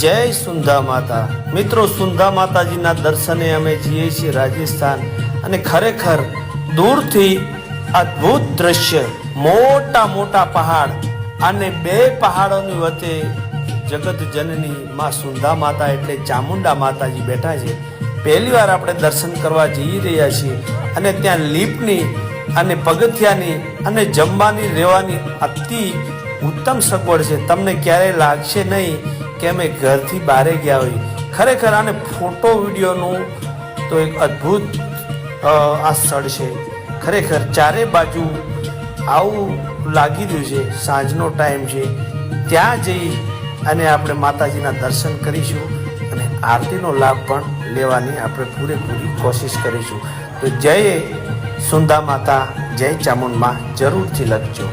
જય સુંધા માતા। મિત્રો, સુંધા માતાજીના દર્શને અમે જઈએ છીએ રાજસ્થાન, અને ખરેખર દૂરથી અદ્ભુત દ્રશ્ય, મોટા મોટા પહાડ અને બે પહાડોની વચ્ચે જગત જનની માં સુંધા માતા એટલે ચામુંડા માતાજી બેઠા છે। પહેલી વાર આપણે દર્શન કરવા જઈ રહ્યા છીએ, અને ત્યાં લીપની અને પગથિયાની અને જમવાની રહેવાની અતિ ઉત્તમ સગવડ છે। તમને ક્યારેય લાગશે નહીં કે અમે ઘરથી બહાર ગયા હોય। ખરેખર આને ફોટો વિડીયોનું તો એક અદ્ભુત આ સ્થળ છે। ખરેખર ચારે બાજુ આવું લાગી રહ્યું છે। સાંજનો ટાઈમ છે, ત્યાં જઈ અને આપણે માતાજીના દર્શન કરીશું અને આરતીનો લાભ પણ લેવાની આપણે પૂરેપૂરી કોશિશ કરીશું। તો જય સુંધા માતા, જય ચામુંડ માં જરૂરથી લખજો।